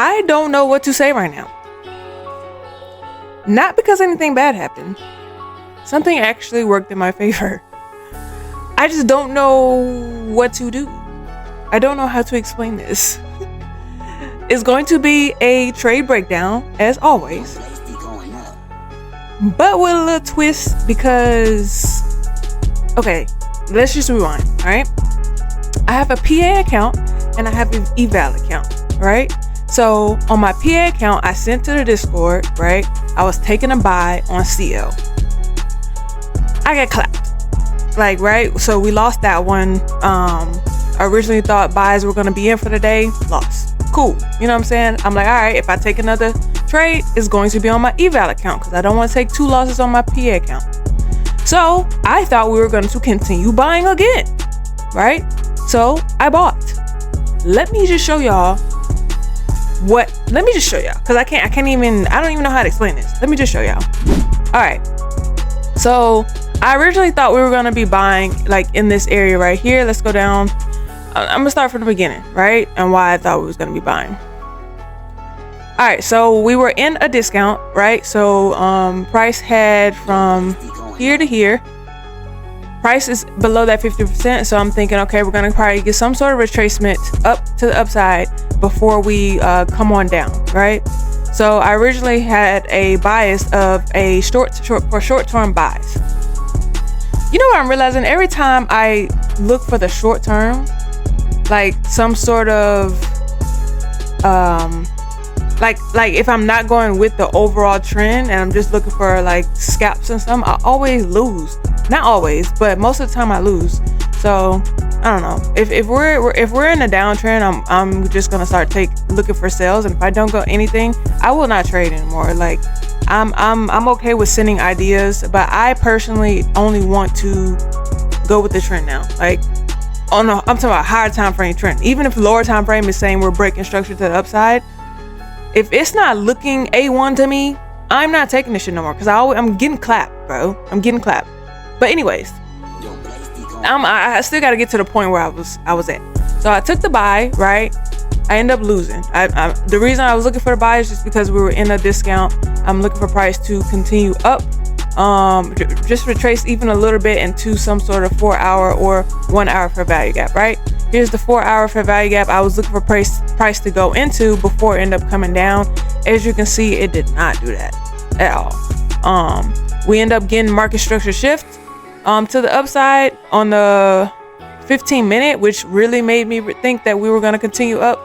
I don't know what to say right now. Not because anything bad happened. Something actually worked in my favor. I just don't know what to do. I don't know how to explain this. It's going to be a trade breakdown, as always. But with a little twist because... Okay, let's just rewind, alright? I have a PA account and I have an eval account, right? So on my PA account, I sent to the Discord, right? I was taking a buy on CL. I got clapped. Like, right? So we lost that one. I originally thought buys were going to be in for the day. Lost. Cool. You know what I'm saying? I'm like, all right, if I take another trade, it's going to be on my eval account because I don't want to take 2 losses on my PA account. So I thought we were going to continue buying again, right? So I bought. Let me just show y'all because I don't even know how to explain this. Let me just show y'all. All right. So I originally thought we were going to be buying like in this area right here. Let's go down. I'm gonna start from the beginning, right? And why I thought we was going to be buying. All right. So we were in a discount, right? So price had from here to here. Price is below that 50%. So I'm thinking, okay, we're going to probably get some sort of retracement up to the upside before we come on down, right? So I originally had a bias of a short-term buys. You know what I'm realizing? Every time I look for the short term, like some sort of like if I'm not going with the overall trend and I'm just looking for like scalps and something, I always lose. Not always, but most of the time I lose. So I don't know. If we're in a downtrend, I'm just gonna start looking for sales, and if I don't go anything, I will not trade anymore. Like I'm okay with sending ideas, but I personally only want to go with the trend now. Like I'm talking about higher time frame trend. Even if lower time frame is saying we're breaking structure to the upside, if it's not looking A1 to me, I'm not taking this shit no more because I'm getting clapped, bro. I'm getting clapped. But anyways, I still got to get to the point where I was at. So I took the buy, right? I ended up losing. The reason I was looking for the buy is just because we were in a discount. I'm looking for price to continue up. Just retrace even a little bit into some sort of 4-hour or 1-hour fair value gap, right? Here's the 4-hour fair value gap I was looking for price to go into before it ended up coming down. As you can see, it did not do that at all. We end up getting market structure shift to the upside on the 15-minute, which really made me think that we were going to continue up.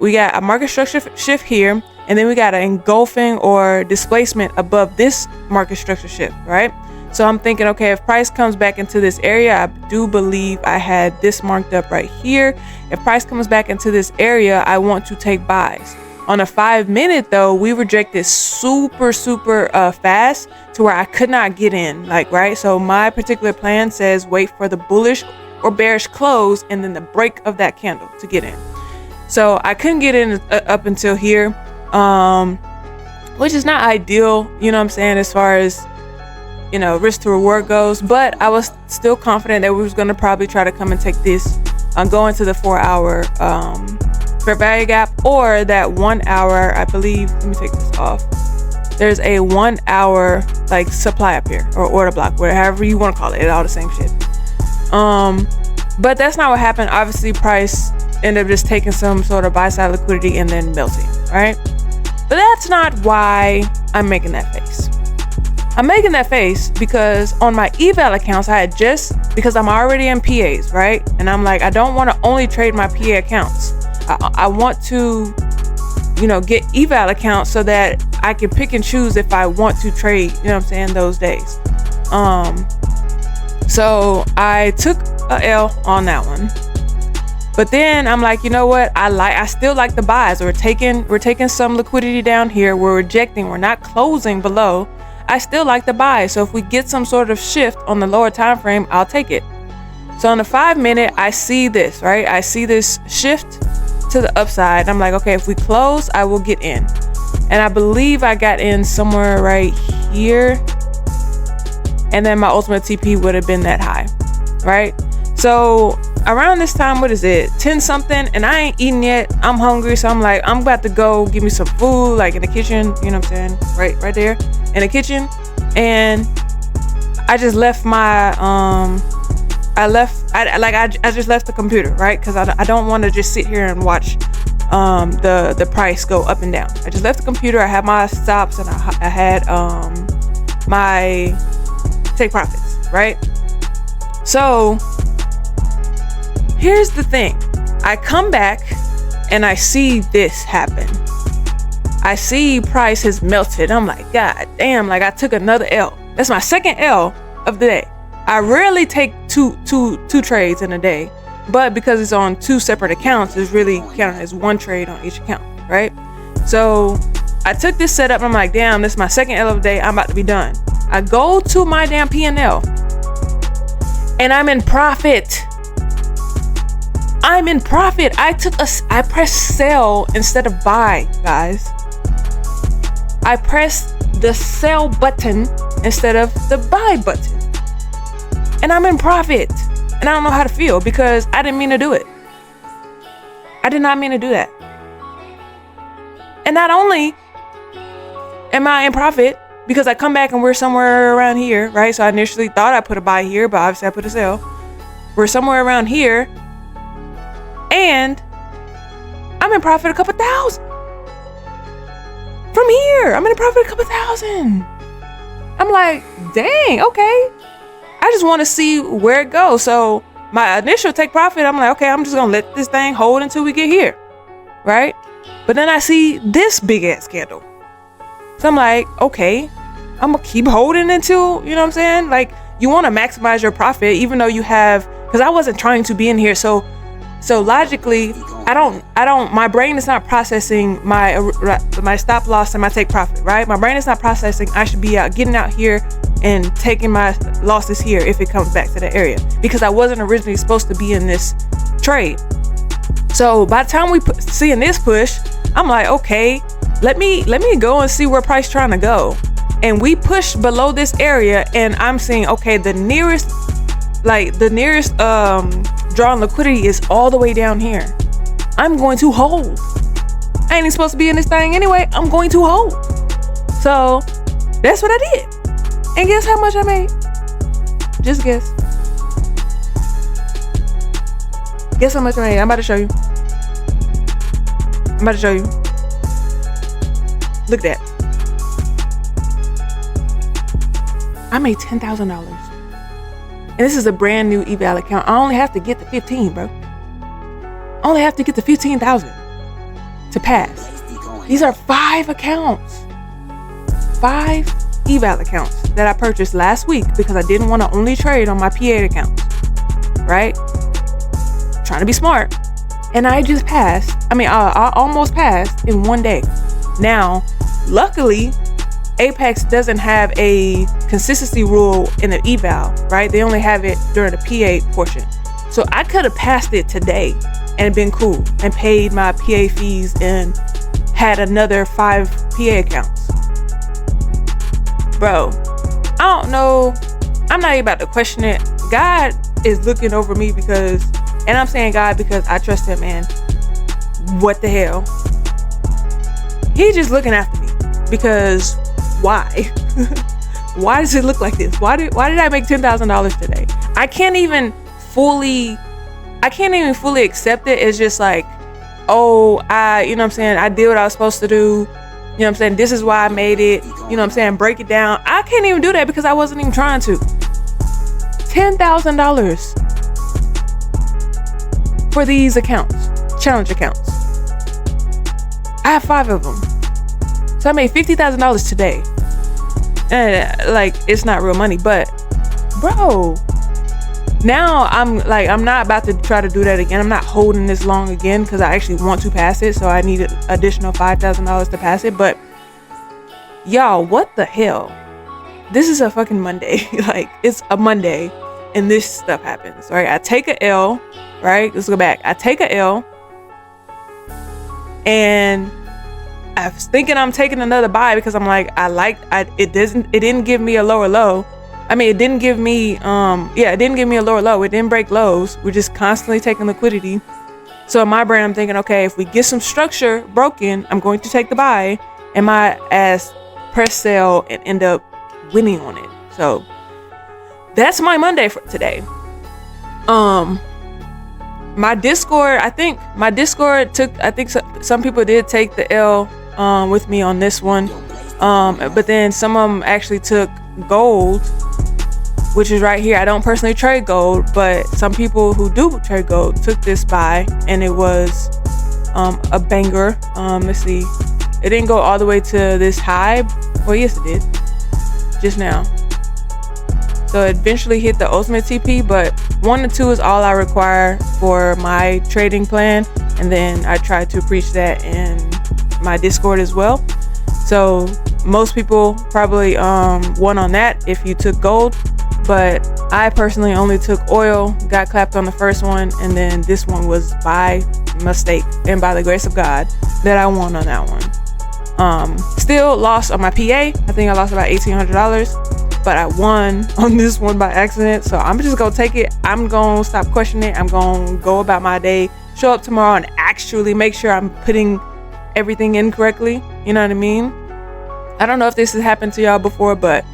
We got a market structure shift here, and then we got an engulfing or displacement above this market structure shift, right? So I'm thinking, okay, if price comes back into this area, I do believe I had this marked up right here. If price comes back into this area, I want to take buys. On a 5-minute though, we rejected super fast to where I could not get in, like, right? So my particular plan says wait for the bullish or bearish close and then the break of that candle to get in. So I couldn't get in up until here, which is not ideal, you know what I'm saying, as far as, you know, risk to reward goes, but I was still confident that we was going to probably try to come and take this go into the 4-hour fair value gap, or that 1 hour, I believe. Let me take this off. There's a 1 hour like supply up here, or order block, whatever you want to call it. It's all the same shit. But that's not what happened. Obviously, price ended up just taking some sort of buy side liquidity and then melting, right? But that's not why I'm making that face. I'm making that face because on my eval accounts, because I'm already in PAs, right? And I'm like, I don't want to only trade my PA accounts. I want to, you know, get eval accounts so that I can pick and choose if I want to trade, you know what I'm saying, those days. So I took a L on that one. But then I'm like, you know what? I still like the buys. We're taking some liquidity down here. We're rejecting. We're not closing below. I still like the buy. So if we get some sort of shift on the lower time frame, I'll take it. So on the 5-minute, I see this, right? I see this shift to the upside. I'm like, okay, if we close, I will get in. And I believe I got in somewhere right here. And then my ultimate TP would have been that high, right? So around this time, what is it, 10 something, and I ain't eating yet. I'm hungry, so I'm like, I'm about to go give me some food, like in the kitchen, you know what I'm saying, right there in the kitchen. And I just left my I just left the computer, right? Because I don't want to just sit here and watch the price go up and down. I just left the computer. I had my stops, and I had my take profits, right? So here's the thing. I come back and I see this happen. I see price has melted. I'm like, God damn, like I took another L. That's my second L of the day. I rarely take two trades in a day, but because it's on two separate accounts, it's really counted as one trade on each account, right? So I took this setup and I'm like, damn, this is my second L of the day. I'm about to be done. I go to my damn P&L and I'm in profit. I'm in profit. I pressed sell instead of buy, guys. I pressed the sell button instead of the buy button. And I'm in profit. And I don't know how to feel because I didn't mean to do it. I did not mean to do that. And not only am I in profit because I come back and we're somewhere around here, right? So I initially thought I put a buy here, but obviously I put a sell. We're somewhere around here. And I'm in profit a couple thousand. From here, I'm in a profit a couple thousand. I'm like, dang, okay. I just want to see where it goes. So my initial take profit, I'm like, okay, I'm just going to let this thing hold until we get here, right? But then I see this big ass candle. So I'm like, okay, I'm going to keep holding until, you know what I'm saying? Like, you want to maximize your profit, even though you have, because I wasn't trying to be in here. So logically, my brain is not processing my stop loss and my take profit, right? My brain is not processing. I should be getting out here and taking my losses here if it comes back to the area, because I wasn't originally supposed to be in this trade. So by the time we seeing this push, I'm like, okay, let me go and see where price trying to go. And we push below this area, and I'm seeing, okay, the nearest drawing liquidity is all the way down here. I'm going to hold. I ain't even supposed to be in this thing anyway. I'm going to hold. So that's what I did. And guess how much I made? Just guess. Guess how much I made? I'm about to show you. Look at that. I made $10,000. And this is a brand new eval account. I only have to get to 15, bro. I only have to get to 15,000 to pass. These are 5 accounts. 5 eval accounts that I purchased last week because I didn't want to only trade on my P8 accounts, right? Trying to be smart. And I just passed. I almost passed in one day. Now, luckily, Apex doesn't have a consistency rule in the eval, right? They only have it during the P8 portion. So I could have passed it today and been cool and paid my PA fees and had another 5 PA accounts. Bro, I don't know. I'm not even about to question it. God is looking over me because, and I'm saying God because I trust him, man. What the hell? He's just looking after me because why? Why does it look like this? Why did I make $10,000 today? I can't even fully accept it. It's just like, oh, you know what I'm saying? I did what I was supposed to do. You know what I'm saying? This is why I made it. You know what I'm saying? Break it down. I can't even do that because I wasn't even trying to. $10,000 for these accounts, challenge accounts. I have 5 of them. So I made $50,000 today. And like, it's not real money, but bro, now I'm not about to try to do that again. I'm not holding this long again because I actually want to pass it. So I need an additional $5,000 to pass it. But y'all, what the hell? This is a fucking Monday. Like, it's a Monday and this stuff happens, right? I take a L, right? Let's go back. I take a L and I was thinking I'm taking another buy because I'm like, it didn't give me a lower low. I mean, it didn't give me it didn't give me a lower low. It didn't break lows. We're just constantly taking liquidity. So in my brain, I'm thinking, okay, if we get some structure broken, I'm going to take the buy, and my ass press sell and end up winning on it. So that's my Monday for today. My Discord, some people did take the L with me on this one. But then some of them actually took gold, which is right here. I don't personally trade gold, but some people who do trade gold took this buy, and it was a banger. Let's see. It didn't go all the way to this high. Well, yes, it did. Just now. So it eventually hit the ultimate TP, but 1 to 2 is all I require for my trading plan. And then I try to preach that in my Discord as well. So most people probably won on that if you took gold, but I personally only took oil, got clapped on the first one, and then this one was by mistake and by the grace of God that I won on that one. Still lost on my PA. I think I lost about $1,800, but I won on this one by accident. So I'm just gonna take it. I'm gonna stop questioning it. I'm gonna go about my day, show up tomorrow, and actually make sure I'm putting everything in correctly. You know what I mean? I don't know if this has happened to y'all before, but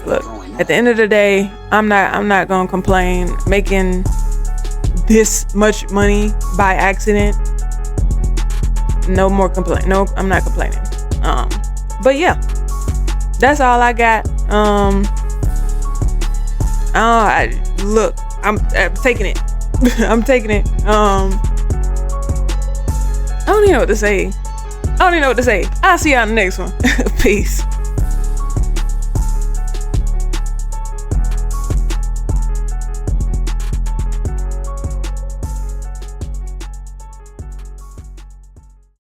look, at the end of the day, I'm not gonna complain. Making this much money by accident, no more complaint. No, I'm not complaining. But yeah, that's all I got. I'm taking it. I'm taking it. I don't even know what to say. I'll see y'all in the next one. Peace.